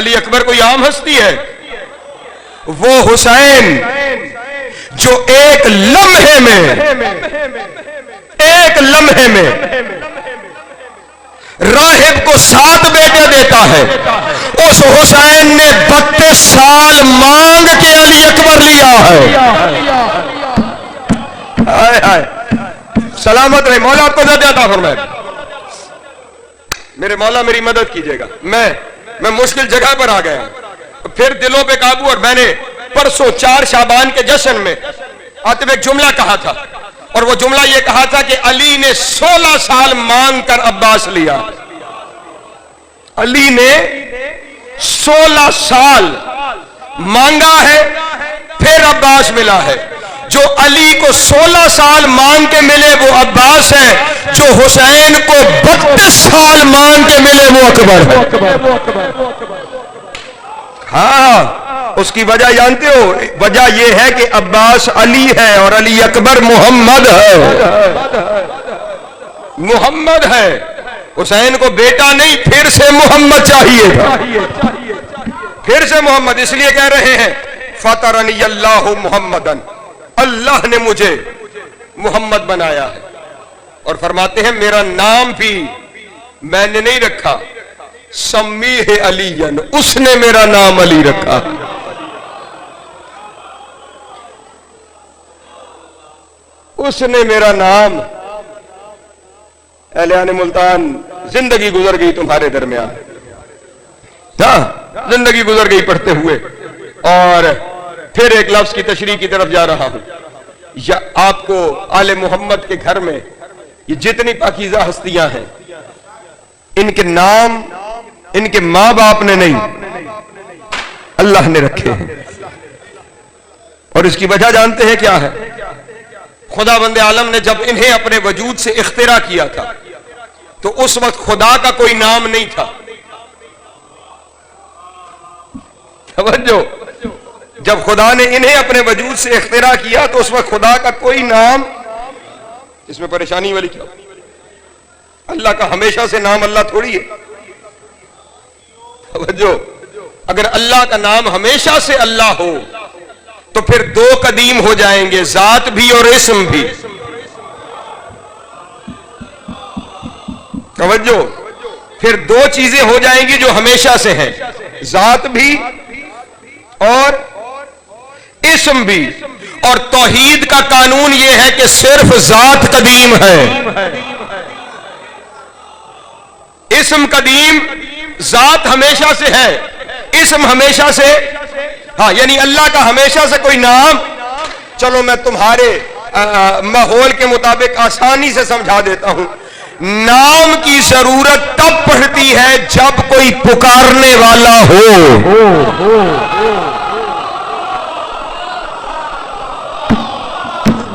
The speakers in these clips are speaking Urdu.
علی اکبر کوئی عام ہستی ہے؟ وہ حسین جو ایک لمحے میں راہب کو 7 بیٹے دیتا ہے، اس حسین نے 32 سال مانگ کے علی اکبر لیا ہے۔ سلامت رہے، مولا آپ کو زیادہ عطا فرمائے۔ میرے مولا میری مدد کیجئے گا، میں مشکل جگہ پر آ گیا، پھر دلوں پہ قابو۔ اور میں نے پرسوں 4 شعبان کے جشن میں آتے ایک جملہ کہا تھا، اور وہ جملہ یہ کہا تھا کہ علی نے 16 سال مانگ کر عباس لیا۔ علی نے 16 سال مانگا ہے، پھر عباس ملا ہے۔ جو علی کو 16 سال مانگ کے ملے وہ عباس ہے، جو حسین کو 32 سال مانگ کے ملے وہ اکبر ہے۔ ہاں، اس کی وجہ جانتے ہو؟ وجہ یہ ہے کہ عباس علی ہے اور علی اکبر محمد ہے۔ محمد ہے، حسین کو بیٹا نہیں، پھر سے محمد چاہیے تھا، پھر سے محمد۔ اس لیے کہہ رہے ہیں فطرنی اللہ محمدن، اللہ نے مجھے محمد بنایا ہے۔ اور فرماتے ہیں میرا نام بھی میں نے نہیں رکھا، سمیہ علی، اس نے میرا نام علی رکھا۔ اس نے میرا نام، اہلیان ملتان زندگی گزر گئی تمہارے درمیان، زندگی گزر گئی پڑھتے ہوئے۔ اور پھر ایک لفظ کی تشریح کی طرف جا رہا ہوں۔ یا آپ کو آل محمد کے گھر میں یہ جتنی پاکیزہ ہستیاں ہیں، ان کے نام ان کے ماں باپ نے نہیں، اللہ نے رکھے ہیں۔ اور اس کی وجہ جانتے ہیں کیا ہے؟ خدا بند عالم نے جب انہیں اپنے وجود سے اختراع کیا تھا تو اس وقت خدا کا کوئی نام نہیں تھا۔ توجہ، جب خدا نے انہیں اپنے وجود سے اختراع کیا تو اس وقت خدا کا کوئی نام، اس میں پریشانی والی کیا؟ اللہ کا ہمیشہ سے نام اللہ تھوڑی ہے۔ توجہ، اگر اللہ کا نام ہمیشہ سے اللہ ہو تو پھر 2 قدیم ہو جائیں گے، ذات بھی اور اسم بھی۔ توجہ، پھر 2 چیزیں ہو جائیں گی جو ہمیشہ سے ہیں، ذات بھی اور اسم بھی۔ اور توحید کا قانون یہ ہے کہ صرف ذات قدیم ہے، اسم قدیم، ذات ہمیشہ سے ہے، اسم ہمیشہ سے، ہاں، یعنی اللہ کا ہمیشہ سے کوئی نام۔ چلو میں تمہارے ماحول کے مطابق آسانی سے سمجھا دیتا ہوں۔ نام کی ضرورت تب پڑتی ہے جب کوئی پکارنے والا ہو۔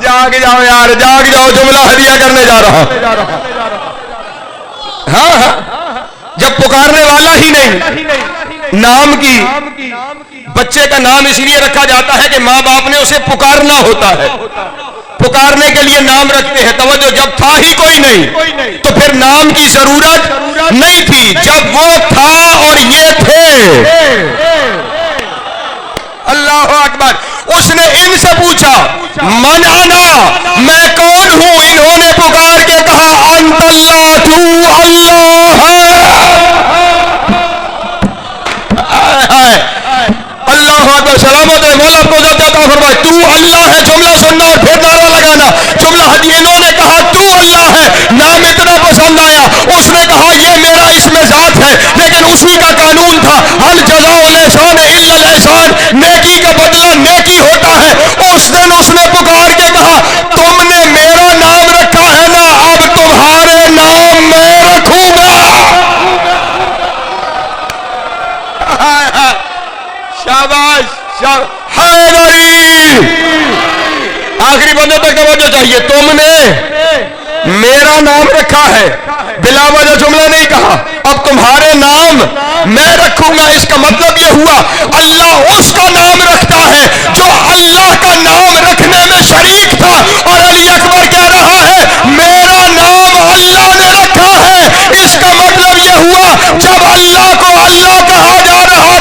جاگ جاؤ یار، جاگ جاؤ، جملہ ہدیہ کرنے جا رہا۔ ہاں، جب پکارنے والا ہی نہیں۔ نام کی، بچے کا نام اس لیے رکھا جاتا ہے کہ ماں باپ نے اسے پکارنا ہوتا ہے، پکارنے کے لیے نام رکھتے ہیں۔ توجہ، جب تھا ہی کوئی نہیں تو پھر نام کی ضرورت نہیں تھی، جب وہ تھا اور یہ تھے۔ اللہ اکبر۔ اس نے ان سے پوچھا من انا، میں کون ہوں؟ انہوں نے پکار کے کہا انت اللہ، تو اللہ ہے۔ اللہ اکبر، سلامت ہے، مولا کو عزت عطا فرمائے۔ تو اللہ ہے، جملہ سننا اور پھر نعرہ لگانا۔ جملہ ہدیہ، انہوں نے کہا تو اللہ ہے، نام اتنا پسند آیا، اس نے کہا یہ میرا اسم ذات ہے، لیکن اسی کا قانون تھا ہل جزاء الاحسان الا الاحسان، نیکی کا بدلہ نیکی ہوتا ہے۔ اس دن اس نے پکار کے کہا تم نے میرا نام رکھا ہے نا، اب تمہارے نام میں رکھوں گا۔ شاباش، حیدری۔ آخری بندے تک توجہ چاہیے۔ تم نے میرا نام رکھا ہے، بلا وجہ جملہ نہیں کہا، اب تمہارے نام میں رکھوں گا۔ اس کا مطلب یہ ہوا اللہ اس کا نام رکھتا ہے جو اللہ کا نام رکھنے میں شریک تھا۔ اور علی اکبر کہہ رہا ہے میرا نام اللہ نے رکھا ہے۔ اس کا مطلب یہ ہوا جب اللہ کو اللہ کہا جا رہا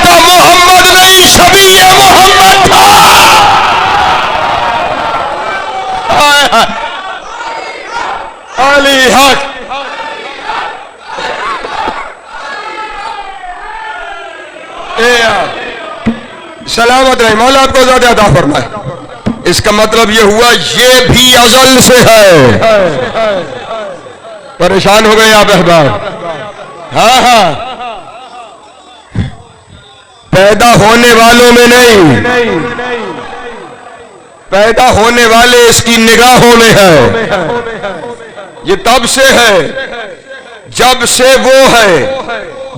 سلامت رہے، مولا آپ کو زیادہ عطا فرمائے۔ اس کا مطلب یہ ہوا یہ بھی ازل سے ہے۔ پریشان ہو گئے آپ احباب؟ ہاں ہاں، پیدا ہونے والوں میں نہیں، پیدا ہونے والے اس کی نگاہوں میں ہے۔ یہ تب سے ہے جب سے وہ ہے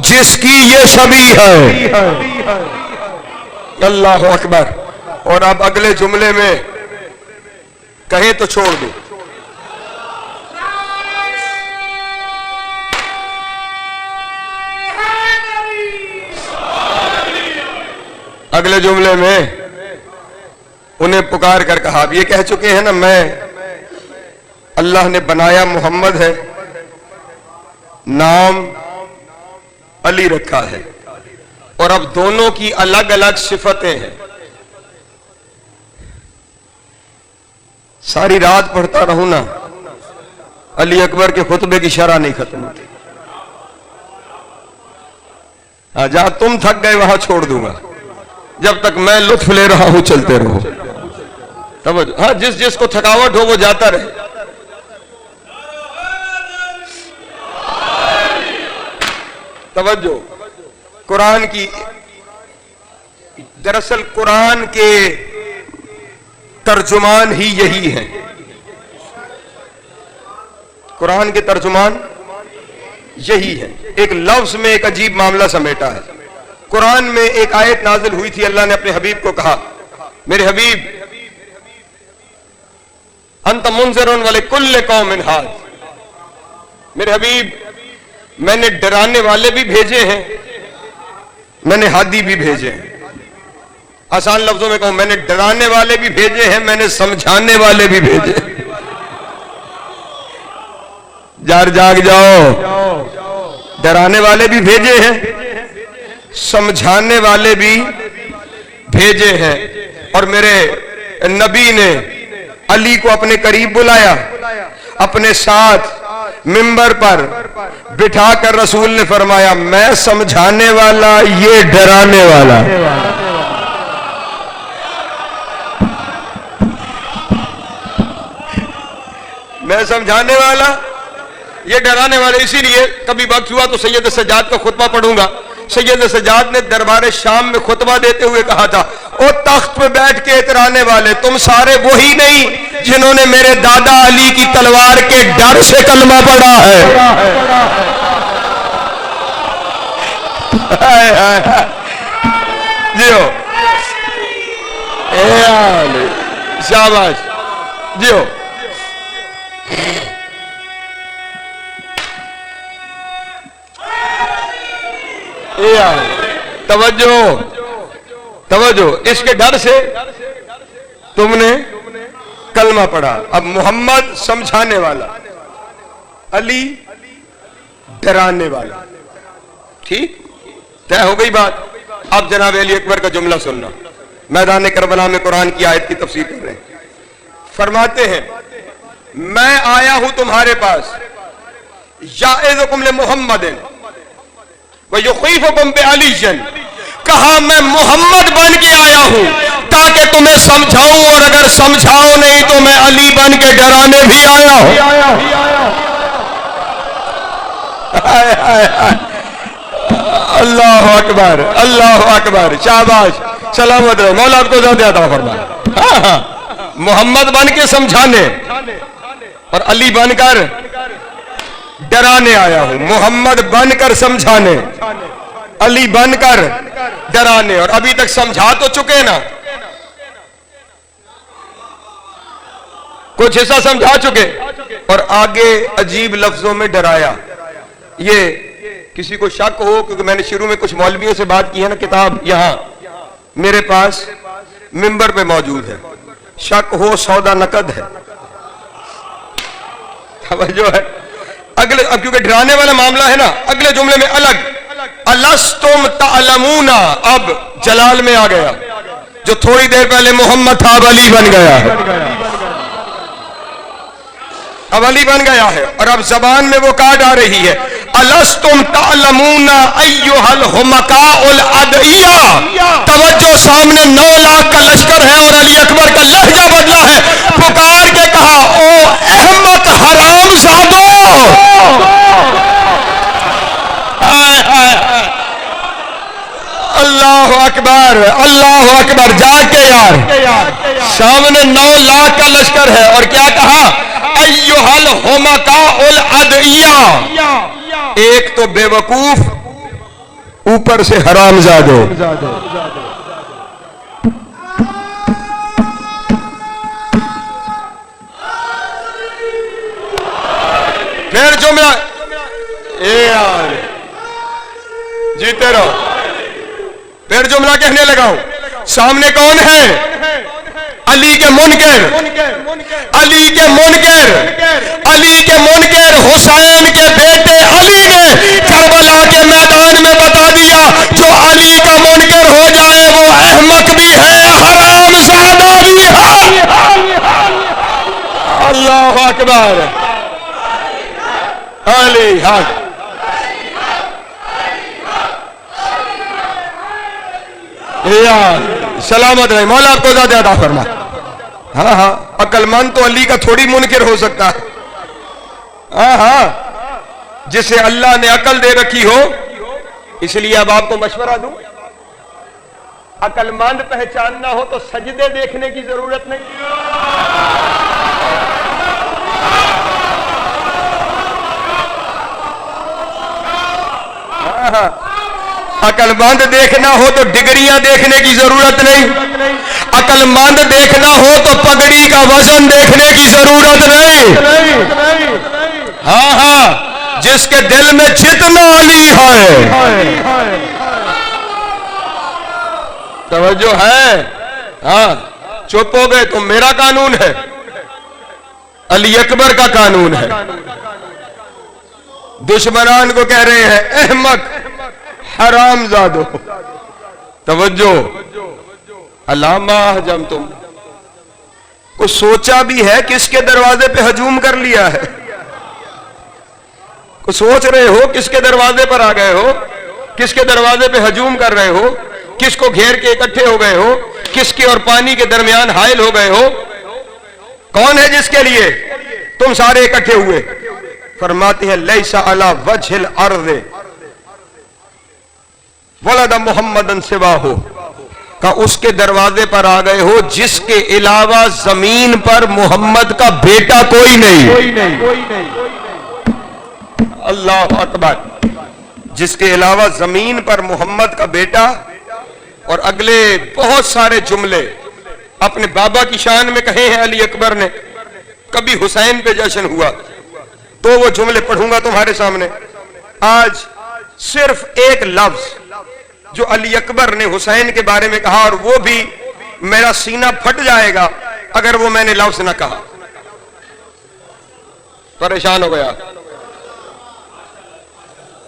جس کی یہ شبیہ ہے۔ اللہ اکبر۔ اور اب اگلے جملے میں کہیں تو چھوڑ دو، اگلے جملے میں انہیں پکار کر کہا، اب یہ کہہ چکے ہیں نا میں اللہ نے بنایا محمد ہے، نام علی رکھا ہے، اور اب دونوں کی الگ الگ صفتیں ہیں۔ ساری رات پڑھتا رہوں نا، علی اکبر کے خطبے کی شرح نہیں ختم ہوتی۔ جہاں تم تھک گئے وہاں چھوڑ دوں گا، جب تک میں لطف لے رہا ہوں چلتے رہو۔ ہاں، جس جس کو تھکاوٹ ہو وہ جاتا رہے۔ توجہ، قرآن کی، دراصل قرآن کے ترجمان ہی یہی ہیں۔ قرآن کے ترجمان یہی ہیں۔ ایک لفظ میں ایک عجیب معاملہ سمیٹا ہے۔ قرآن میں ایک آیت نازل ہوئی تھی، اللہ نے اپنے حبیب کو کہا، میرے حبیب انت منذر ولکل قوم ھاد، میرے حبیب میں نے ڈرانے والے بھی بھیجے ہیں، میں نے ہادی بھی بھیجے ہیں۔ آسان لفظوں میں کہوں، میں نے ڈرانے والے بھی بھیجے ہیں، میں نے سمجھانے والے بھی بھیجے ہیں۔ جار جاگ جاؤ، ڈرانے والے بھی بھیجے ہیں، سمجھانے والے بھی بھیجے ہیں۔ اور میرے نبی نے علی کو اپنے قریب بلایا، اپنے ساتھ منبر پر بٹھا کر رسول نے فرمایا، میں سمجھانے والا، یہ ڈرانے والا۔ میں سمجھانے والا، یہ ڈرانے والے۔ اسی لیے کبھی وقت ہوا تو سید سجاد کا خطبہ پڑھوں گا۔ سید سجاد نے دربار شام میں خطبہ دیتے ہوئے کہا تھا، او تخت پہ بیٹھ کے اترانے والے، تم سارے وہی نہیں جنہوں نے میرے دادا علی کی تلوار کے ڈر سے کلمہ پڑھا ہے۔ جیو شاباش، جیو۔ توجہ توجہ، اس کے ڈر سے تم نے کلمہ پڑھا۔ اب محمد سمجھانے والا، علی ڈرانے والا۔ ٹھیک، طے ہو گئی بات۔ اب جناب علی اکبر کا جملہ سننا۔ میدان کربلا میں قرآن کی آیت کی تفسیر کر رہے ہیں۔ فرماتے ہیں، میں آیا ہوں تمہارے پاس، یعظکم لمحمد وَيُخْوِفُکُم بِعَلِیٍّ، کہا میں محمد بن کے آیا ہوں تاکہ تمہیں سمجھاؤں، اور اگر سمجھاؤ نہیں تو میں علی بن کے ڈرانے بھی آیا ہوں۔ اللہ اکبر، اللہ اکبر، شاباش، سلامت رہے، مولا آپ کو زیادہ عطا فرمائے۔ ہاں ہاں، محمد بن کے سمجھانے اور علی بن کر ڈرانے آیا ہوں۔ محمد بن کر سمجھانے، علی بن کر ڈرانے۔ اور ابھی تک سمجھا تو چکے نا، کچھ حصہ سمجھا چکے، اور آگے عجیب لفظوں میں ڈرایا۔ یہ کسی کو شک ہو، کیونکہ میں نے شروع میں کچھ مولویوں سے بات کی ہے نا، کتاب یہاں میرے پاس منبر پہ موجود ہے، شک ہو سودا نقد ہے۔ توجہ ہے، اگلے، اب کیونکہ ڈرانے والا معاملہ ہے نا، اگلے جملے میں الگ، الستم تعلمون، اب جلال میں آ گیا، جو تھوڑی دیر پہلے محمد تھا اب علی بن گیا ہے۔ اب علی بن گیا ہے اور اب زبان میں وہ کاٹ آ رہی ہے. الستم تعلمون ایھا الحمقاء الادعیاء. توجہ, سامنے 9 لاکھ کا لشکر ہے اور علی اکبر کا لہجہ بدلا ہے. پکار کے کہا, او احمق حرام زادو. اللہ اکبر, اللہ اکبر. جاگ کے یار, سامنے 9 لاکھ کا لشکر ہے اور کیا کہا, ایھا الحمقاء الادعیاء. ایک تو بے وقوف, اوپر سے حرام زادو. پھر جملہ, اے یار جیتے رہو. پھر جملہ کہنے لگا ہوں, سامنے کون ہے؟ علی کے منکر, علی کے منکر, علی کے منکر. حسین کے بیٹے علی نے کربلا کے میدان میں بتا دیا, جو علی کا منکر ہو جائے وہ احمق بھی ہے, حرام زادہ بھی ہے. اللہ اکبر. علی حق. سلامت رہے, مولا آپ کو زیادہ عطا فرما. ہاں ہاں, عقل مند تو علی کا تھوڑی منکر ہو سکتا ہے. ہاں ہاں, جسے اللہ نے عقل دے رکھی ہو. اس لیے اب آپ کو مشورہ دوں, عقل مند پہچاننا ہو تو سجدے دیکھنے کی ضرورت نہیں. ہاں ہاں, عقل مند دیکھنا ہو تو ڈگریاں دیکھنے کی ضرورت نہیں. عقل مند دیکھنا ہو تو پگڑی کا وزن دیکھنے کی ضرورت نہیں. ہاں ہاں, جس کے دل میں جتنا علی ہے. توجہ ہے. ہاں, چپ ہو گئے تو میرا قانون ہے, علی اکبر کا قانون ہے. دشمنان کو کہہ رہے ہیں احمق حرام زادو. توجہ, علامہ جب تم کو سوچا بھی ہے کس کے دروازے پہ ہجوم کر لیا ہے؟ کو سوچ رہے ہو کس کے دروازے پر آ گئے ہو, کس کے دروازے پہ ہجوم کر رہے ہو, کس کو گھیر کے اکٹھے ہو گئے ہو, کس کے اور پانی کے درمیان حائل ہو گئے ہو؟ کون ہے جس کے لیے تم سارے اکٹھے ہوئے؟ فرماتے ہیں لیس علی وجہ الارض ولد محمدن سواہ, کہ اس کے دروازے پر آ گئے ہو جس کے علاوہ زمین پر محمد کا بیٹا کوئی نہیں. اللہ اکبر. جس کے علاوہ زمین پر محمد کا بیٹا. اور اگلے بہت سارے جملے اپنے بابا کی شان میں کہے ہیں علی اکبر نے. کبھی حسین پہ جشن ہوا تو وہ جملے پڑھوں گا تمہارے سامنے. آج صرف ایک لفظ جو علی اکبر نے حسین کے بارے میں کہا, اور وہ بھی میرا سینہ پھٹ جائے گا اگر وہ میں نے لفظ نہ کہا. پریشان ہو گیا.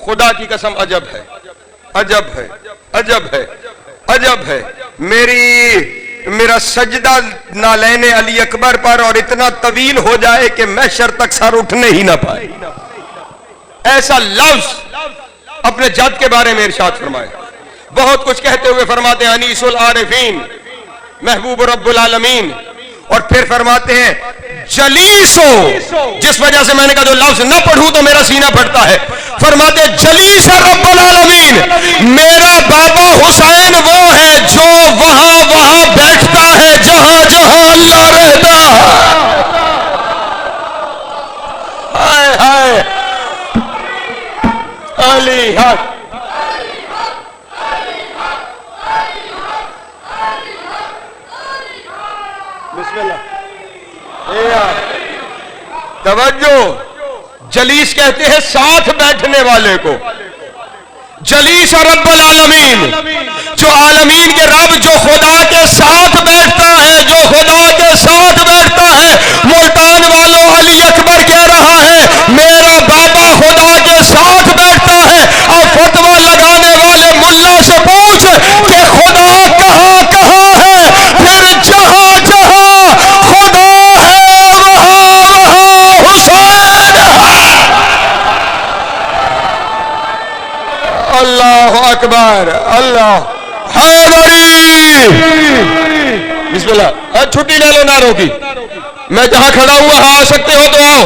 خدا کی قسم عجب ہے, عجب ہے, عجب ہے, عجب ہے. میرا سجدہ نالین علی اکبر پر اور اتنا طویل ہو جائے کہ محشر تک سر اٹھنے ہی نہ پائے. ایسا لفظ اپنے جد کے بارے میں ارشاد فرمائے. بہت کچھ کہتے ہوئے فرماتے ہیں انیس العارفین, محبوب رب العالمین. اور پھر فرماتے ہیں جلیسو, جس وجہ سے میں نے کہا جو لفظ نہ پڑھوں تو میرا سینہ پھٹتا ہے. فرماتے ہیں جلیس رب العالمین, میرا بابا حسین وہ ہے جو وہاں وہاں بیٹھتا ہے جہاں جہاں اللہ رہتا. ہائے ہائے, علی حق. بسم اللہ. توجہ, جلیس کہتے ہیں ساتھ بیٹھنے والے کو. جلیس رب العالمین, جو عالمین کے رب, جو خدا کے ساتھ بیٹھتا ہے, جو خدا کے ساتھ بیٹھتا ہے. ملتان والوں, علی اکبر کہہ رہا ہے میرا بابا خدا کے ساتھ بیٹھتا ہے. اور فتویٰ لگانے والے ملا سے پوچھ کہ خدا کہاں کہاں ہے, پھر جہاں جہاں خدا ہے وہاں وہاں حسین اللہ حیدری بسم اللہ. چھٹی لے لو نعروں کی. میں جہاں کھڑا ہوں وہاں آ سکتے ہو تو آؤ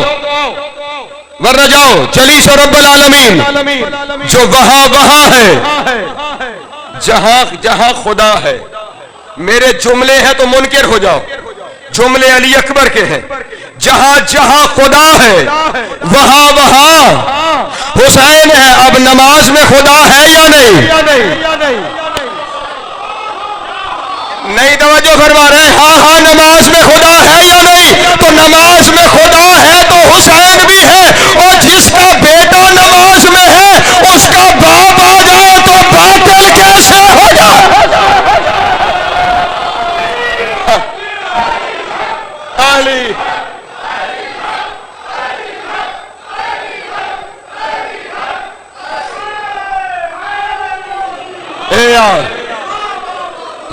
ورنہ جاؤ. چلی سو رب العالمین جو وہاں ہے جہاں جہاں خدا ہے. میرے جملے ہیں تو منکر ہو جاؤ. جملے علی اکبر کے ہیں. جہاں جہاں خدا ہے وہاں حسین ہے. اب نماز میں خدا ہے یا نہیں؟ نہیں توجہ فرما رہے. ہاں نماز میں خدا ہے یا نہیں؟ تو نماز میں خدا ہے تو حسین بھی ہے. اور جس کا بیٹا نماز میں ہے اس کا باپ آ جائے تو باطل کیسے ہو جائے؟ علی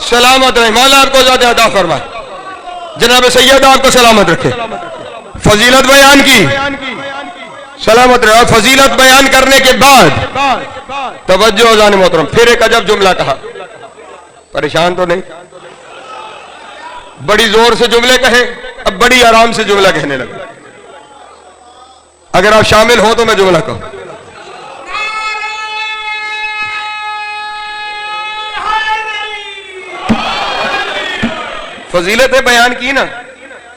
سلامت رہے. مولا آپ کو زیادہ عطا فرمائے. جناب سید آپ کو سلامت رکھے. فضیلت بیان کی سلامت رہے. اور فضیلت بیان کرنے کے بعد توجہ اذان محترم پھر ایک عجب جملہ کہا. پریشان تو نہیں؟ بڑی زور سے جملے کہے اب بڑی آرام سے جملہ کہنے لگا. اگر آپ شامل ہو تو میں جملہ کہوں. فضیلتیں بیان کی نا.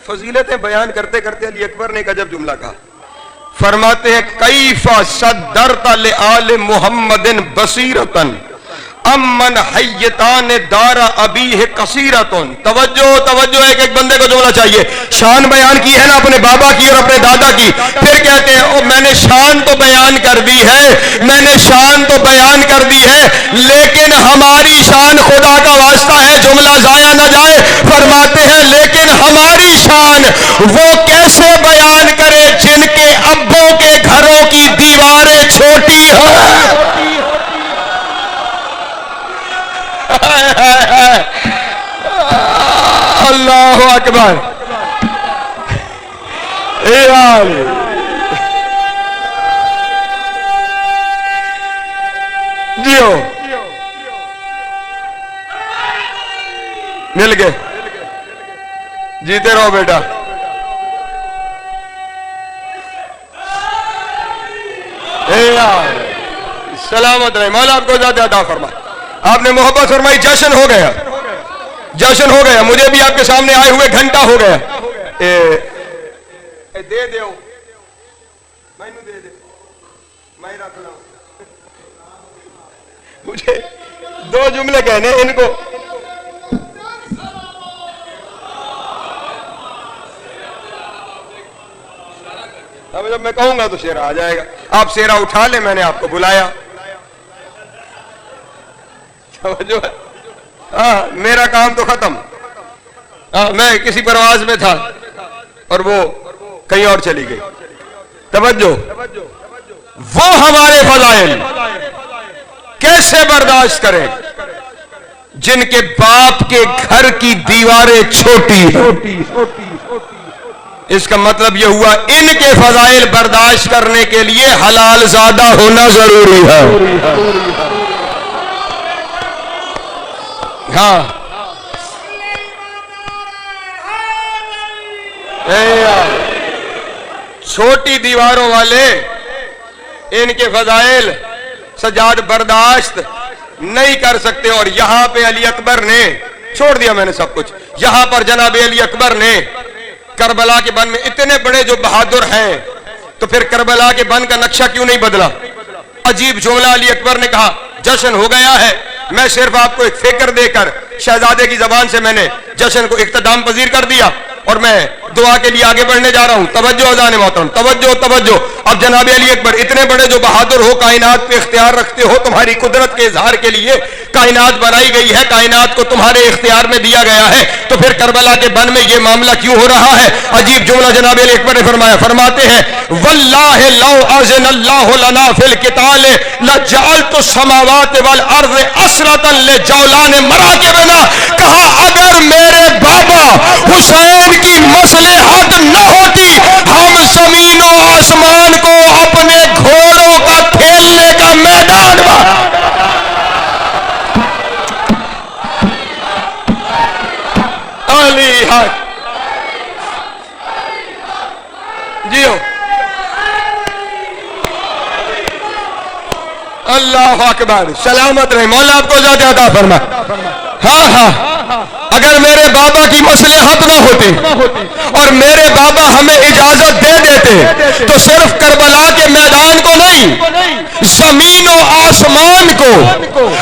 فضیلتیں بیان کرتے کرتے علی اکبر نے ایک عجب جملہ کہا. فرماتے ہیں کیف صدرت لآل محمد بصیرتن امن حیتان دار ابیہ کثیرتن. توجہ ایک بندے کو جملہ چاہیے. شان بیان کی ہے نا اپنے بابا کی اور اپنے دادا کی. پھر کہتے ہیں او میں نے شان تو بیان کر دی ہے لیکن ہماری شان خدا کا واسطہ ہے جملہ ضائع نہ جائے. فرماتے ہیں لیکن ہماری شان وہ کیسے بیان کرے جن کے ابوں کے گھروں کی دیواریں چھوٹی ہیں. اللہ اکبر. جیو مل گئے. جیتے رہو بیٹا. سلامت رہے. مولا آپ کو زیادہ عطا فرمائے. آپ نے محبت فرمائی. جشن ہو گیا. مجھے بھی آپ کے سامنے آئے ہوئے گھنٹہ ہو گیا. دے دیو میں دے دے میں رکھ لوں. مجھے دو جملے کہنے ان کو. اب جب میں کہوں گا تو شیرا آ جائے گا. آپ شیرا اٹھا لیں. میں نے آپ کو بلایا. میرا کام تو ختم. میں کسی پرواز میں تھا اور وہ کہیں اور چلی گئی. توجہ. وہ ہمارے فضائل کیسے برداشت کریں جن کے باپ کے گھر کی دیواریں چھوٹی ہیں. اس کا مطلب یہ ہوا ان کے فضائل برداشت کرنے کے لیے حلال زادہ ہونا ضروری ہے. ہاں چھوٹی دیواروں والے ان کے فضائل سجاد برداشت نہیں کر سکتے. اور یہاں پہ علی اکبر نے چھوڑ دیا. میں نے سب کچھ یہاں پر جناب علی اکبر نے کربلا کے بن میں اتنے بڑے جو بہادر ہیں تو پھر کربلا کے بن کا نقشہ کیوں نہیں بدلا. عجیب جملہ علی اکبر نے کہا. جشن ہو گیا ہے. میں صرف آپ کو ایک فکر دے کر شہزادے کی زبان سے میں نے جشن کو اختتام پذیر کر دیا اور میں دعا کے لیے آگے بڑھنے جا رہا ہوں. توجہ اذان محترم. توجہ. اب جناب علی اکبر اتنے بڑے جو بہادر ہو, کائنات پہ اختیار رکھتے ہو, تمہاری قدرت کے اظہار کے لیے کائنات بنائی گئی ہے, کائنات کو تمہارے اختیار میں دیا گیا ہے, تو پھر کربلا کے بن میں یہ معاملہ کیوں ہو رہا ہے؟ عجیب جملہ جناب علی اکبر نے فرمایا. فرماتے ہیں واللہ لو اذن اللہ لنا فی القتال لجعلت السماوات والارض اسرۃ لجولان مراکبنا. کہا اگر میرے بابا حسین کی مصلحت نہ ہوتی ہم زمین و آسمان کو اپنے گھوڑوں کا کھیلنے کا میدان بنا. خالی ہاتھ جیو. اللہ اکبر. سلامت رہے. مولا آپ کو زیادہ عطا فرما. ہاں ہاں اگر میرے بابا کی مصلحت نہ ہوتی اور میرے بابا ہمیں اجازت دے دیتے تو صرف کربلا کے میدان کو نہیں زمین و آسمان کو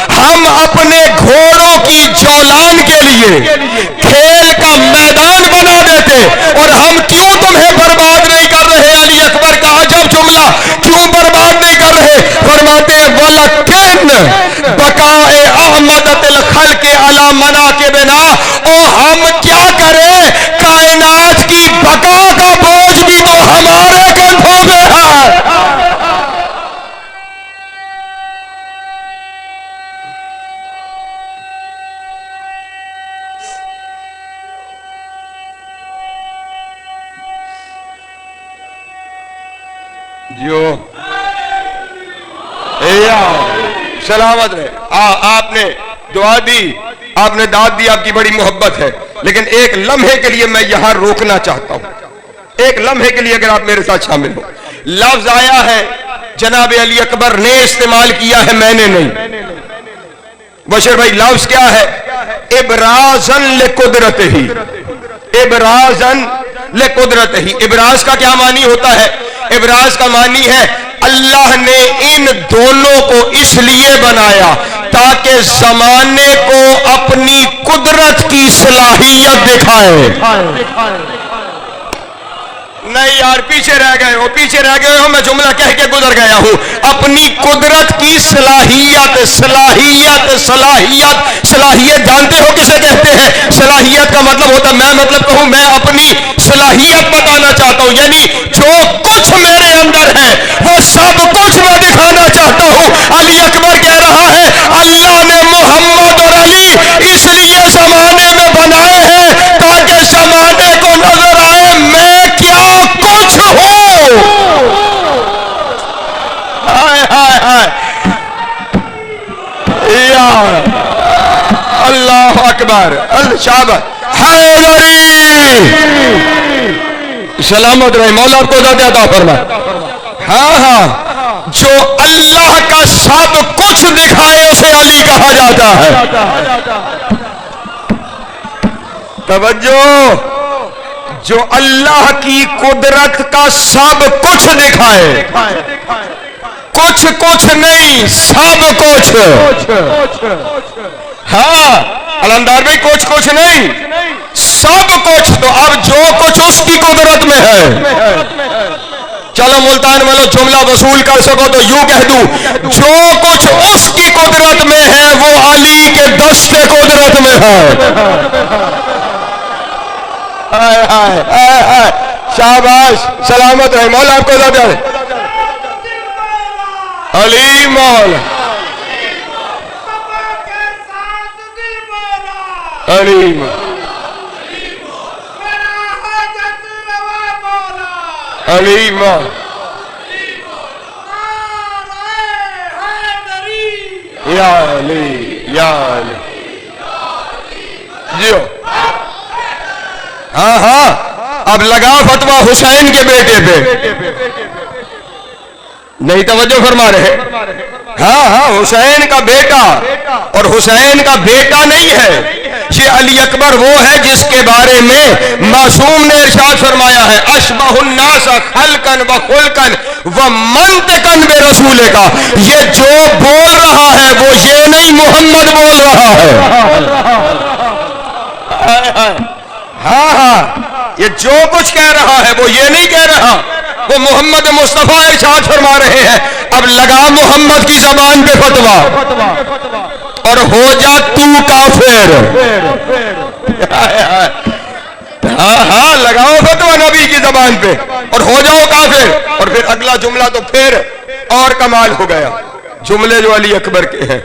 ہم اپنے گھوڑوں کی جولان کے لیے کھیل کا میدان بنا دیتے. اور ہم کیوں تمہیں برباد نہیں کر رہے؟ علی اکبر کا عجب جملہ. کیوں برباد نہیں کر رہے؟ فرماتے ہیں وَلَكِنْ بَقَاءِ أَحْمَدَةِ الْخَلْقِ عَلَى مَنَاكِبِنَا. او ہم کیا کریں؟ کائنات کی بقا کا بوجھ بھی تو ہمارے کندھوں پہ ہے. جو سلامت رہے. آپ نے دعا دی, آپ نے داد دی, آپ کی بڑی محبت ہے, لیکن ایک لمحے کے لیے میں یہاں روکنا چاہتا ہوں. ایک لمحے کے لیے اگر آپ میرے ساتھ شامل ہو. لفظ آیا ہے جناب علی اکبر نے استعمال کیا ہے, میں نے نہیں. بشر بھائی لفظ کیا ہے؟ ابرازن لقدرت ہی. ابرازن لقدرت ہی. ابراز کا کیا معنی ہوتا ہے؟ ابراز کا معنی ہے اللہ نے ان دونوں کو اس لیے بنایا تاکہ زمانے کو اپنی قدرت کی صلاحیت دکھائے. نہیں یار پیچھے رہ گئے ہو, پیچھے رہ گئے ہو. میں جملہ کہہ کے گزر گیا ہوں. اپنی قدرت کی صلاحیت. صلاحیت صلاحیت صلاحیت جانتے ہو کسے کہتے ہیں؟ صلاحیت کا مطلب ہوتا ہے, میں مطلب کہوں میں اپنی صلاحیت بتانا چاہتا ہوں, یعنی جو کچھ میرے اندر ہے وہ سب کچھ میں دکھانا چاہتا ہوں. علی اکبر کہہ رہا ہے اللہ نے محمد اور علی اس لیے زمانے میں بنائے ہیں تاکہ زمانے کو نظر آئے میں کیا کچھ ہوں. ہائے ہائے ہائے یا اللہ اکبر. شاباش. حیدری سلامت رہے. مولا آپ کو زیادہ عطا فرما. ہاں ہاں جو اللہ کا سب کچھ دکھائے اسے علی کہا جاتا ہے. توجہ. جو اللہ کی قدرت کا سب کچھ دکھائے, کچھ کچھ نہیں سب کچھ. ہاں علمدار بھائی کچھ کچھ نہیں سب کچھ. تو اب جو کچھ اس کی قدرت میں ہے, چلو ملتان والوں جملہ وصول کر سکو تو یوں کہہ دوں جو کچھ اس کی قدرت میں ہے وہ علی کے دست قدرت میں ہے. شاباش. سلامت رہے. مولا آپ کو زیادہ علی مولا علی علی مولا یا علی یا علی جیو. ہاں ہاں اب لگا فتویٰ حسین کے بیٹے پہ. نہیں توجہ فرما رہے. ہاں ہاں حسین کا بیٹا, اور حسین کا بیٹا نہیں ہے یہ علی اکبر وہ ہے جس کے بارے میں معصوم نے ارشاد فرمایا ہے اشبہ الناس خلقا و خلقا و منطقا برسول کا. یہ جو بول رہا ہے وہ یہ نہیں محمد بول رہا ہے. ہاں ہاں یہ جو کچھ کہہ رہا ہے وہ یہ نہیں کہہ رہا, وہ محمد مصطفیٰ ارشاد فرما رہے ہیں اب لگا محمد کی زبان پہ فتویٰ اور ہو جا تو کافر. ہاں ہاں لگاؤ فتویٰ نبی کی زبان پہ اور ہو جاؤ کافر. اور پھر اگلا جملہ تو پھر اور کمال ہو گیا. جملے جو علی اکبر کے ہیں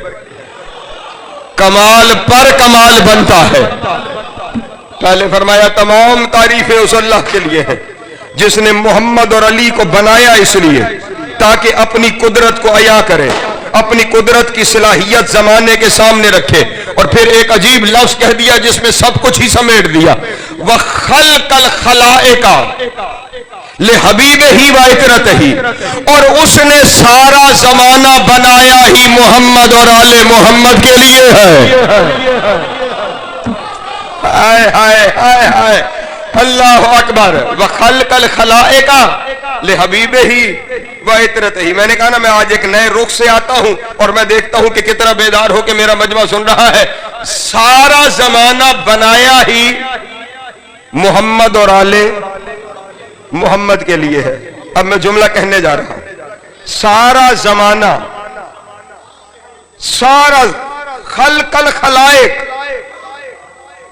کمال پر کمال بنتا ہے. پہلے فرمایا تمام تعریفیں اس اللہ کے لیے ہیں جس نے محمد اور علی کو بنایا اس لیے تاکہ اپنی قدرت کو عیا کرے, اپنی قدرت کی صلاحیت زمانے کے سامنے رکھے. اور پھر ایک عجیب لفظ کہہ دیا جس میں سب کچھ ہی سمیٹ دیا. وخلق الخلائق لحبیب ہی و اطرت ہی، اور اس نے سارا زمانہ بنایا ہی محمد اور آل محمد کے لیے ہے. ہائے ہائے ہائے ہائے، اللہ اکبر. وخلق الخلائق لحبیب ہی و اطرت ہی. میں نے کہا نا میں آج ایک نئے رخ سے آتا ہوں اور میں دیکھتا ہوں کہ کتنا بیدار ہو کے میرا مجمع سن رہا ہے. سارا زمانہ بنایا ہی محمد اور آل محمد کے لیے ہے. اب میں جملہ کہنے جا رہا ہوں. سارا زمانہ، سارا خلق الخلائق،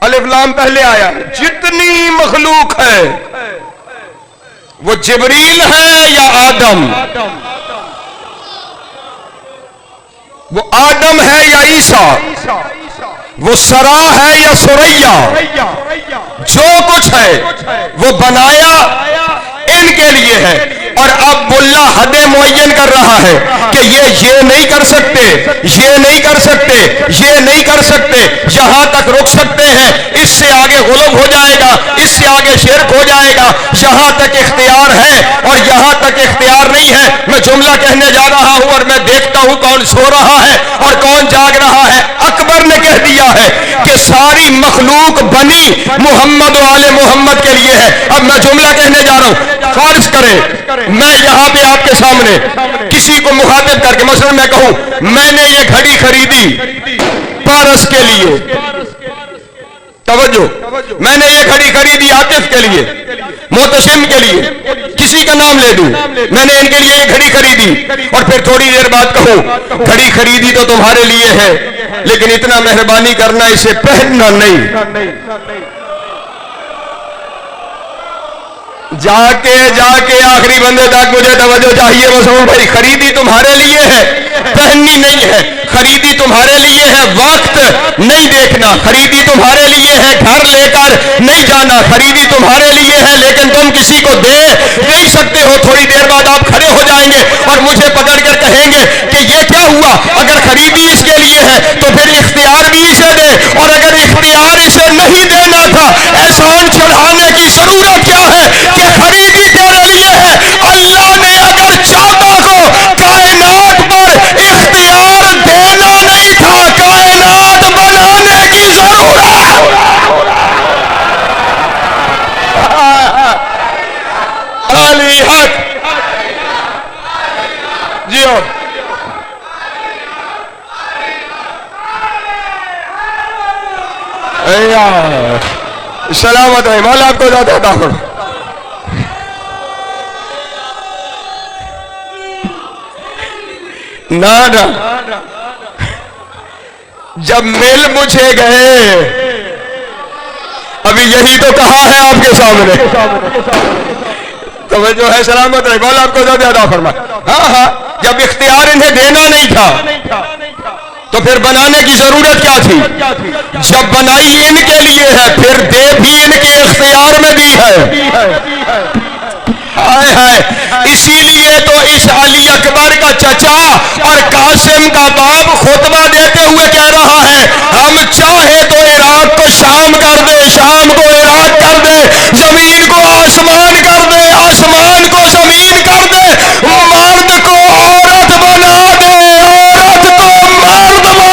الف لام پہلے آیا ہے. جتنی مخلوق ہے وہ جبریل ہے یا آدم، وہ آدم ہے یا عیسیٰ، وہ سرا ہے یا سریا، جو کچھ ہے وہ بنایا ان کے لیے ہے. اور اب ملا حد معین کر رہا ہے کہ یہ نہیں کر سکتے، یہ نہیں کر سکتے، یہ نہیں کر سکتے، یہاں تک رک سکتے ہیں، اس سے آگے غلب ہو جائے گا، اس سے آگے شرک ہو جائے گا. یہاں تک اختیار ہے اور یہاں تک اختیار نہیں ہے. میں جملہ کہنے جا رہا ہوں اور میں دیکھتا ہوں کون سو رہا ہے اور کون جاگ رہا ہے. اکبر نے کہہ دیا ہے کہ ساری مخلوق بنی محمد و آل محمد کے لیے ہے. اب میں جملہ کہنے جا رہا ہوں. فرض کریں میں یہاں پہ آپ کے سامنے کسی کو مخاطب کر کے مثلا میں کہوں میں نے یہ گھڑی خریدی پارس کے لیے، توجہ، میں نے یہ گھڑی خریدی عاطف کے لیے، محتشم کے لیے، کسی کا نام لے دوں، میں نے ان کے لیے یہ گھڑی خریدی، اور پھر تھوڑی دیر بعد کہوں گھڑی خریدی تو تمہارے لیے ہے لیکن اتنا مہربانی کرنا اسے پہننا نہیں. جا کے آخری بندے تک مجھے توجہ چاہیے. وہ سمجھ بھائی خریدی تمہارے لیے ہے، پہننی نہیں ہے. خریدی تمہارے لیے ہے، وقت نہیں دیکھنا. خریدی تمہارے لیے ہے، گھر لے کر نہیں جانا. خریدی تمہارے لیے ہے لیکن تم کسی کو دے نہیں سکتے ہو. تھوڑی دیر بعد آپ کھڑے ہو جائیں گے اور مجھے پکڑ کر کہیں گے کہ یہ کیا ہوا؟ اگر خریدی اس کے لیے ہے تو پھر اختیار بھی اسے دے، اور اگر اختیار اسے نہیں دینا تھا احسان چڑھانے کی ضرورت کیا ہے کہ خریدی تیرے لیے ہے. اللہ نے اگر چاہتا تو کائنات پر اختیار دینا نہیں تھا، کائنات بنانے کی ضرورت. علی حق جیو. سلامت ہے، مولا آپ کو زیادہ عطا فرمائے. نہ جب مل مجھے گئے، ابھی یہی تو کہا ہے آپ کے سامنے. توجہ ہے، سلامت رہے، مولا آپ کو زیادہ عطا فرمائے. ہاں جب اختیار انہیں دینا نہیں تھا تو پھر بنانے کی ضرورت کیا تھی؟ جب بنائی ان کے لیے ہے پھر دے بھی ان کے اختیار میں دی ہے. ہائے ہائے، اسی لیے تو اس علی اکبر کا چچا اور قاسم کا باپ خطبہ دیتے ہوئے کہہ رہا ہے ہم چاہے تو عراق کو شام کر دے، شام کو عراق کر دے، زمین کو آسمان کر دے، آسمان کو زمین کر دے، مرد کو عورت بنا دے، عورت کو مرد بنا.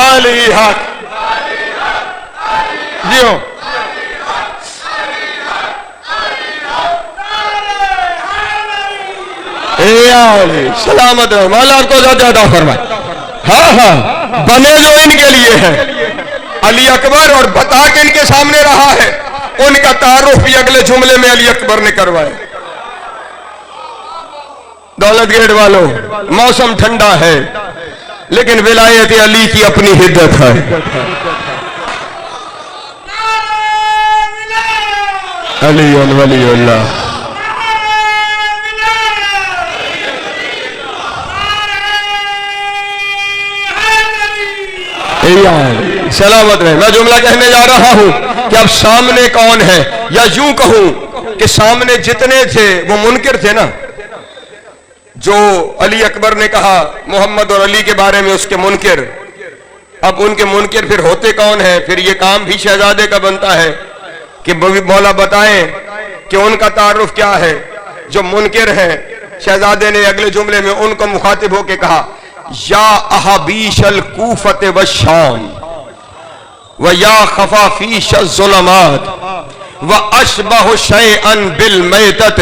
علی حق جیو. سلامت رہے، مولا آپ کو زیادہ عطا فرمائے. ہاں بنے جو ان کے لیے ہے علی اکبر، اور بتا کے ان کے سامنے رہا ہے. ان کا تعارف بھی اگلے جملے میں علی اکبر نے کروایا. دولت گیٹ والوں، موسم ٹھنڈا ہے لیکن ولایت علی کی اپنی حدت ہے. علی ولی اللہ. سلامت رہے، میں جملہ کہنے جا رہا ہوں کہ اب سامنے کون ہے، یا یوں کہوں کہ سامنے جتنے تھے وہ منکر تھے نا. جو علی اکبر نے کہا محمد اور علی کے بارے میں اس کے منکر، اب ان کے منکر پھر ہوتے کون ہیں؟ پھر یہ کام بھی شہزادے کا بنتا ہے کہ مولا بتائیں کہ ان کا تعارف کیا ہے. جو منکر ہیں شہزادے نے اگلے جملے میں ان کو مخاطب ہو کے کہا یا احابیش الکوفۃ والشام ویا خفافیش الظلمات واشبہ شیئا بالمیتۃ.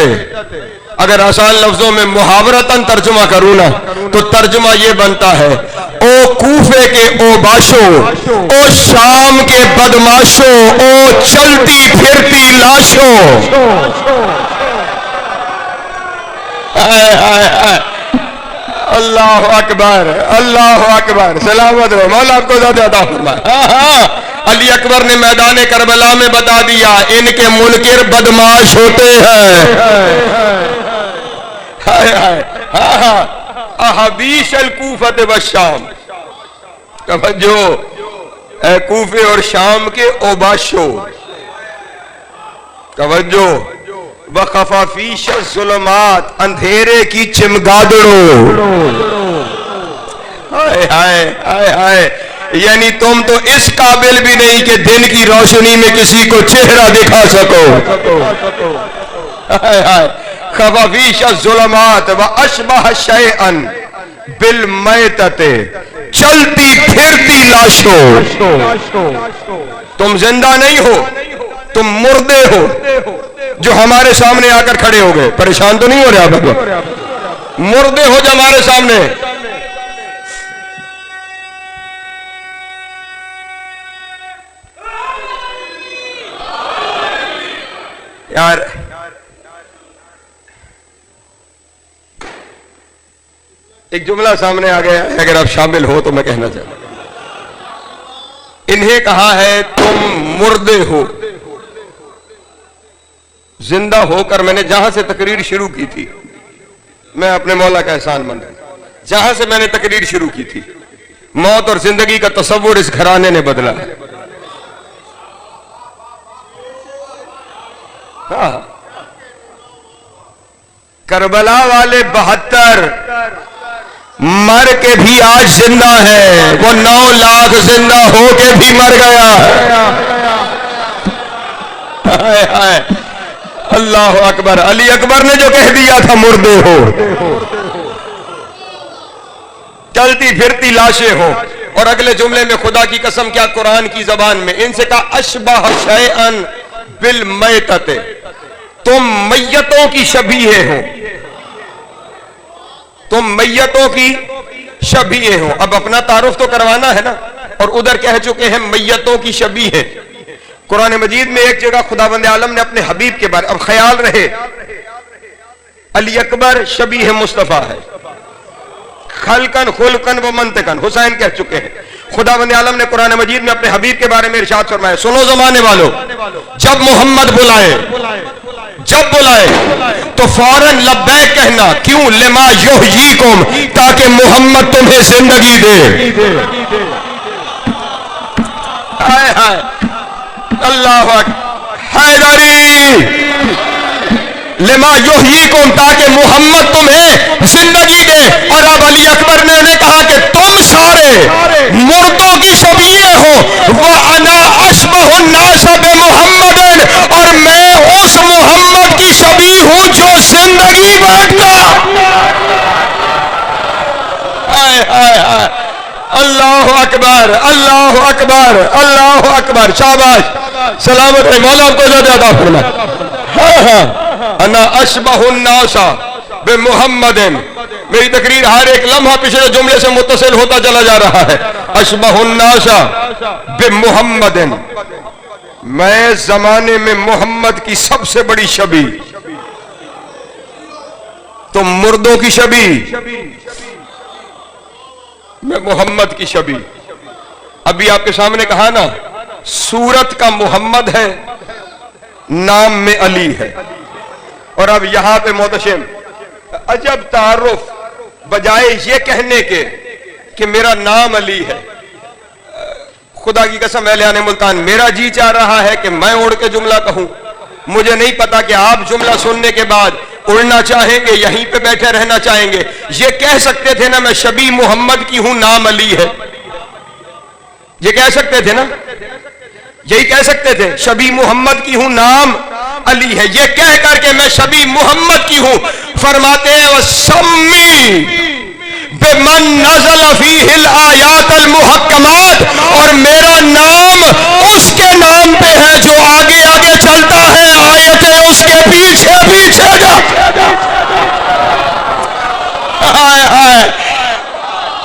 اگر آسان لفظوں میں محاورتاً ترجمہ کروں نا تو ترجمہ یہ بنتا ہے او کوفے کے اوباشو، او شام کے بدماشو، او چلتی پھرتی لاشو. اللہ اکبر، اللہ اکبر، سلامت رہو، مولا آپ کو زیادہ عطا فرمائے. علی اکبر نے میدان کربلا میں بتا دیا ان کے منکر بدماش ہوتے ہیں. احابیش الکوفۃ والشام، توجہ، اے کوفے اور شام کے اوباشو، توجہ، وخفافیش الظلمات، اندھیرے کی چمگادڑوں. ہائے ہائے ہائے ہائے، یعنی تم تو اس قابل بھی نہیں کہ دن کی روشنی میں کسی کو چہرہ دکھا سکو. ہائے ہائے، خفافیش الظلمات واشبہ شیئا بالمیتۃ، چلتی پھرتی لاشوں. تم زندہ نہیں ہو، تم مردے ہو جو ہمارے سامنے آ کر کھڑے ہو گئے. پریشان تو نہیں ہو رہے آپ؟ مردے ہو جو ہمارے سامنے. یار ایک جملہ سامنے آ گیا ہے، اگر آپ شامل ہو تو میں کہنا چاہتا ہوں. انہیں کہا ہے تم مردے ہو. زندہ ہو کر میں نے جہاں سے تقریر شروع کی تھی، میں اپنے مولا کا احسان مند ہوں، جہاں سے میں نے تقریر شروع کی تھی، موت اور زندگی کا تصور اس گھرانے نے بدلا ہے. ہاں، کربلا والے 72 مر کے بھی آج زندہ ہے، وہ 9 لاکھ زندہ ہو کے بھی مر گیا. اللہ اکبر. علی اکبر نے جو کہہ دیا تھا مردے ہو، چلتی پھرتی لاشیں ہو، اور اگلے جملے میں خدا کی قسم کیا قرآن کی زبان میں ان سے کہا اشبہ شیئا بالمیتۃ، تم میتوں کی شبیہ ہو، تم میتوں کی شبیہ ہو. اب اپنا تعارف تو کروانا ہے نا، اور ادھر کہہ چکے ہیں میتوں کی شبیہ ہے. قرآن مجید میں ایک جگہ خداوند عالم نے اپنے حبیب کے بارے، اب خیال رہے علی اکبر شبیہ مصطفیٰ ہے، خلقن خلقن و منطقن، حسین کہہ چکے ہیں. خداوند عالم نے قرآن مجید میں اپنے حبیب کے بارے میں ارشاد فرمایا، سنو زمانے والو، جب محمد بلائے، جب بلائے تو فوراً لبیک کہنا. کیوں؟ لما یحییکم، تاکہ محمد تمہیں زندگی دے. ہائے ہائے، اللہ اکبر. حیدری، لما یحییکم، تاکہ محمد تمہیں زندگی دے. اور اب علی اکبر نے انہیں کہا کہ تم سارے مردوں کی شبیہ ہو. وَأَنَا أَشْبَهُ النَّاسَ بِمُحَمَّدٍ، اور میں اس محمد کی شبیہ ہوں جو زندگی بانٹتا. اللہ اکبر، اللہ اکبر، اللہ اکبر. شاباش، سلامت رہے، مولا آپ کو زیادہ عطا فرمائے. ہاں ہاں، انا اشبہ الناس بمحمد. میری تقریر ہر ایک لمحہ پچھلے جملے سے متصل ہوتا چلا جا رہا ہے. اشبہ الناس بمحمد، میں زمانے میں محمد کی سب سے بڑی شبیہ. تم مردوں کی شبیہ، میں محمد کی شبیہ. ابھی آپ کے سامنے کہا نا، صورت کا محمد ہے، نام میں علی ہے. اور اب یہاں پہ محتشم عجب تعارف، بجائے یہ کہنے کے کہ میرا نام علی ہے. خدا کی قسم اہلان ملتان، میرا جی چاہ رہا ہے کہ میں اڑ کے جملہ کہوں. مجھے نہیں پتا کہ آپ جملہ سننے کے بعد اڑنا چاہیں گے، یہیں پہ بیٹھے رہنا چاہیں گے. یہ کہہ سکتے تھے نا میں شبیہ محمد کی ہوں، نام علی ہے. یہ کہہ سکتے تھے نا, یہی کہہ سکتے تھے شبی محمد کی ہوں نام علی ہے. یہ کہہ کر کے میں شبی محمد کی ہوں, فرماتے ہیں وَسَمِّي بِمَن نَزَلَ فِيهِ الْآيَاتِ الْمُحَكَّمَاتِ, اور میرا نام اس کے نام پہ ہے جو آگے آگے چلتا ہے, آیتیں اس کے پیچھے پیچھے جا.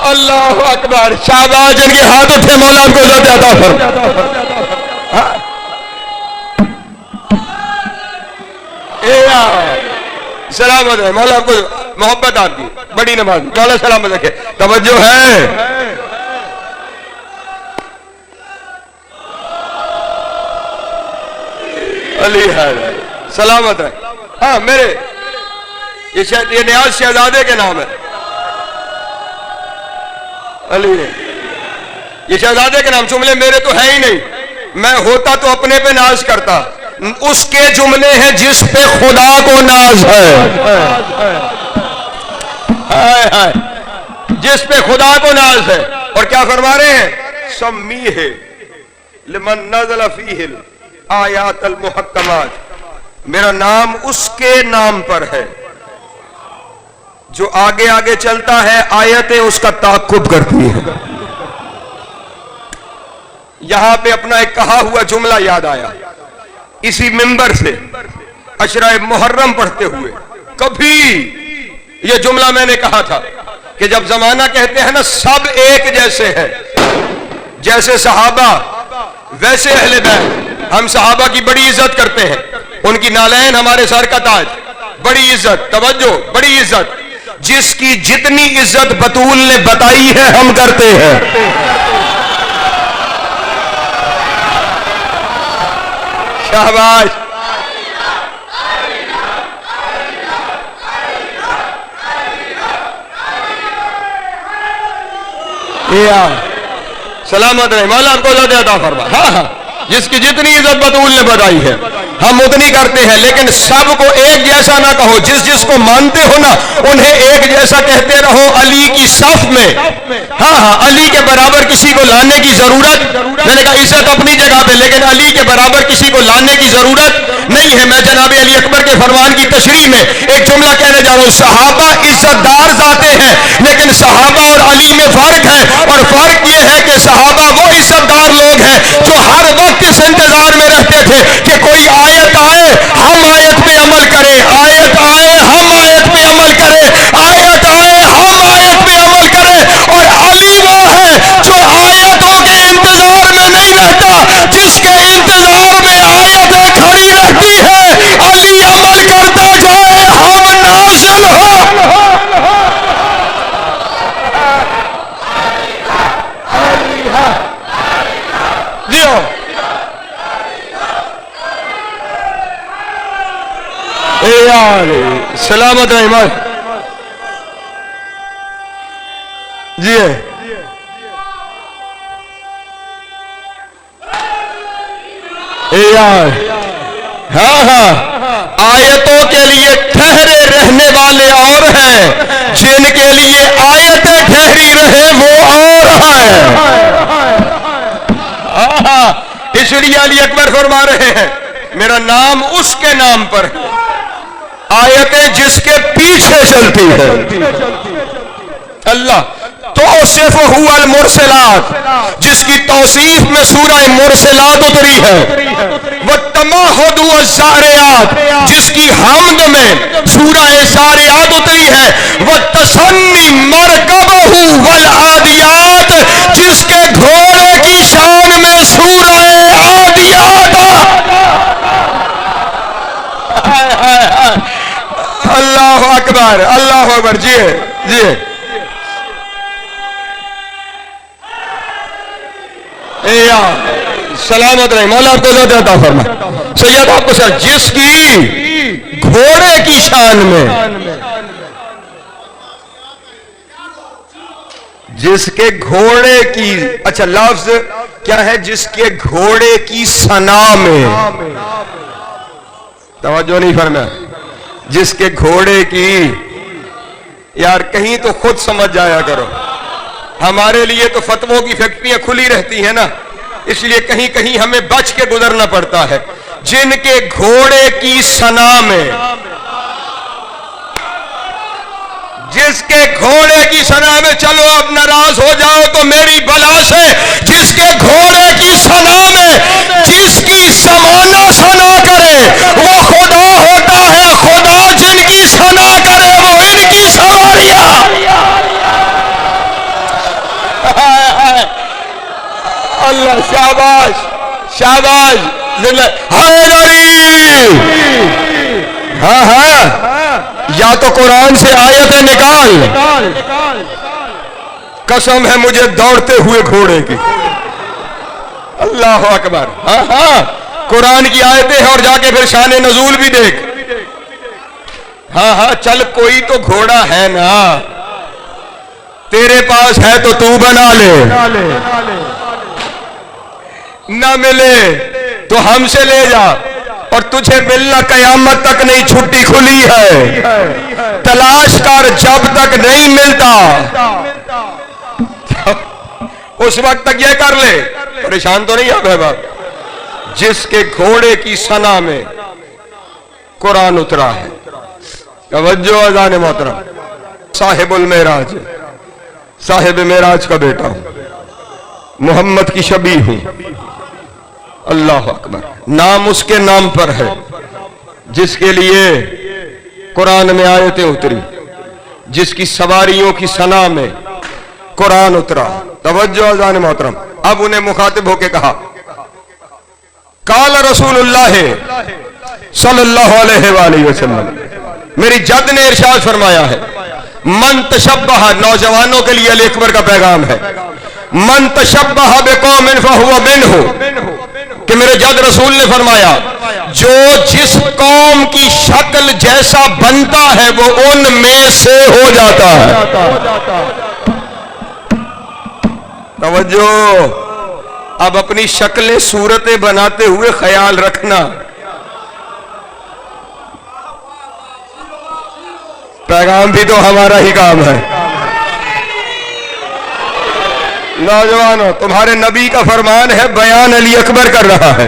اللہ اکبر, شہباز جن کے ہاتھ اٹھے مولا ان کو عزت عطا فرما. سلامت ہے مولا, کو محبت آپ کی بڑی نماز, مولا سلامت رکھے. توجہ ہے, علی ہے سلامت ہے. ہاں میرے یہ نیاز شہزادے کے نام ہے علی ہے, یہ شہزادے کے نام. جملے میرے تو ہے ہی نہیں, میں ہوتا تو اپنے پہ ناز کرتا. اس کے جملے ہیں جس پہ خدا کو ناز ہے, جس پہ خدا کو ناز ہے. اور کیا فرما رہے ہیں, سمیہ لمن نزل فیہ الآیات المحکمات, میرا نام اس کے نام پر ہے جو آگے آگے چلتا ہے, آیتیں اس کا تعاقب کرتی ہیں. یہاں پہ اپنا ایک کہا ہوا جملہ یاد آیا اسی منبر سے عشرہ محرم پڑھتے ہوئے. کبھی یہ جملہ میں نے کہا تھا کہ جب زمانہ کہتے ہیں نا سب ایک جیسے ہیں, جیسے صحابہ ویسے اہل بیت, ہم صحابہ کی بڑی عزت کرتے ہیں, ان کی نالین ہمارے سر کا تاج, بڑی عزت. توجہ, بڑی عزت. جس کی جتنی عزت بطول نے بتائی ہے ہم کرتے ہیں. شہباز سلامت رہے مولا آپ کو عزت عطا فرما. ہاں ہاں, جس کی جتنی عزت بطول نے بتائی ہے ہم اتنی کرتے ہیں, لیکن سب کو ایک جیسا نہ کہو. جس جس کو مانتے ہو نا انہیں ایک جیسا کہتے رہو علی کی صف میں. ہاں ہاں, علی کے برابر کسی کو لانے کی ضرورت, میں نے کہا عزت اپنی جگہ پہ, لیکن علی کے برابر کسی کو لانے کی ضرورت نہیں ہے. میں جناب علی اکبر کے فرمان کی تشریح میں ایک جملہ کہنے جا رہا ہوں. صحابہ عزت دار ذاتیں ہیں, لیکن صحابہ اور علی میں فرق ہے, اور فرق یہ ہے کہ صحابہ وہ عزت دار لوگ ہیں جو ہر وقت اس انتظار میں رہتے تھے کہ کوئی آیت آئے ہم آیت پہ عمل کریں, آیت آئے ہم آیت پہ عمل کریں, آیت آئے ہم آیت پہ عمل کریں. اور علی وہ ہے جو آیتوں کے انتظار میں نہیں رہتا, جس کے انتظار میں آیتیں کھڑی رہتی ہے. علی عمل کرتا جائے, ہم نازل ہو. سلامت رحمان جی یار. ہاں ہاں, آیتوں کے لیے ٹھہرے رہنے والے اور ہیں, جن کے لیے آیتیں ٹھہری رہے وہ اور ہیں. اس لیے علی اکبر فرما رہے ہیں میرا نام اس کے نام پر ہے, آیتیں جس کے پیچھے چلتی ہے. اللہ توصفہ المرسلات, جس کی توصیف میں سورہ مرسلات اتری ہے. والتمہد والزاریات, جس کی حمد میں سورہ زاریات اتری ہے. والتسنی مرکبہ والعادیات, جس کے گھوڑے کی شان میں سورہ عادیات. اللہ اکبر, اللہ اکبر. جی جی سلامت رہے مولا آپ کو عزت عطا فرما. سید آپ کو سر, جس کی گھوڑے کی شان میں, جس کے گھوڑے کی, اچھا لفظ کیا ہے, جس کے گھوڑے کی ثنا میں, توجہ نہیں فرمایا, جس کے گھوڑے کی, یار کہیں تو خود سمجھ جایا کرو. ہمارے لیے تو فتووں کی فیکٹریاں کھلی رہتی ہیں نا، اس لیے کہیں کہیں ہمیں بچ کے گزرنا پڑتا ہے. جن کے گھوڑے کی سنا میں، جس کے گھوڑے کی سنا میں، چلو اب ناراض ہو جاؤ تو میری بلا سے، جس کے گھوڑے کی سنا میں جس کی زمانہ سنا کرے وہ خدا ہوتا ہے. خدا جن کی سنا کرے وہ ان کی سواریاں. اللہ شاباش شاباش. ہاں ہاں، یا تو قرآن سے آیتیں نکال. قسم ہے مجھے دوڑتے ہوئے گھوڑے کی. اللہ اکبر. ہاں ہاں، قرآن کی آیتیں ہیں اور جا کے پھر شان نزول بھی دیکھ. ہاں ہاں، چل کوئی تو گھوڑا ہے نا، تیرے پاس ہے تو بنا لے. نہ ملے تو ہم سے لے جا، اور تجھے ملنا قیامت تک نہیں، چھٹی کھلی ہے. تلاش کر جب تک نہیں ملتا، اس وقت تک یہ کر لے. پریشان تو نہیں ہے بھائی؟ جس کے گھوڑے کی سنا میں قرآن اترا ہے. توجہ اذان محترم. صاحب المعراج، صاحب معراج کا بیٹا ہوں، محمد کی شبیہ ہوں. اللہ اکبر. نام اس کے نام پر ہے جس کے لیے قرآن میں آیتیں اتری، جس کی سواریوں کی سنا میں قرآن اترا. توجہ اذان محترم. اب انہیں مخاطب ہو کے کہا، قال رسول اللہ صلی اللہ علیہ وآلہ وسلم، میری جد نے ارشاد فرمایا ہے، من تشبہ، نوجوانوں کے لیے علی اکبر کا پیغام ہے، من تشبہ بقوم فہو منہ، کہ میرے جد رسول نے فرمایا جو جس قوم کی شکل جیسا بنتا ہے وہ ان میں سے ہو جاتا ہے. توجہ. اب اپنی شکلیں صورتیں بناتے ہوئے خیال رکھنا، پیغام بھی تو ہمارا ہی کام ہے. نوجوانوں، تمہارے نبی کا فرمان ہے، بیان علی اکبر کر رہا ہے.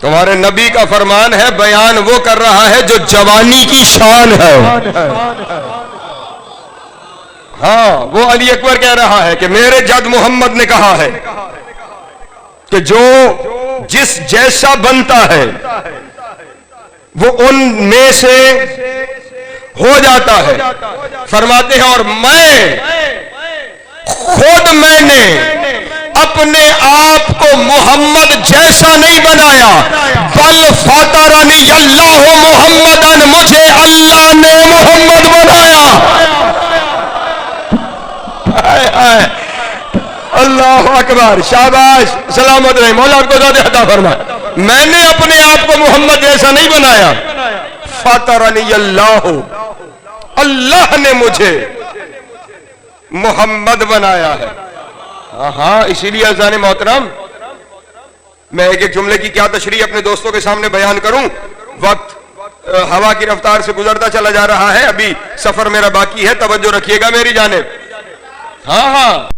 تمہارے نبی کا فرمان ہے، بیان وہ کر رہا ہے جو جوانی کی شان ہے. ہاں، وہ علی اکبر کہہ رہا ہے کہ میرے جد محمد نے کہا ہے کہ جو جس جیسا بنتا ہے وہ ان میں سے ہو جاتا ہے. فرماتے ہیں اور میں نے اپنے آپ کو محمد جیسا نہیں بنایا، بل فاطرنی اللہ محمدن، مجھے اللہ نے محمد بنایا. اللہ اکبر. شاباش، سلامت رہے. مولا آپ کو زیادہ عطا فرمائے. میں نے اپنے آپ کو محمد جیسا نہیں بنایا، فاطرنی اللہ، اللہ نے مجھے محمد بنایا ہے. ہاں، اسی لیے اذان محترم، میں ایک جملے کی کیا تشریح اپنے دوستوں کے سامنے بیان کروں. وقت ہوا کی رفتار سے گزرتا چلا جا رہا ہے، ابھی سفر میرا باقی ہے. توجہ رکھیے گا میری جانب. ہاں ہاں.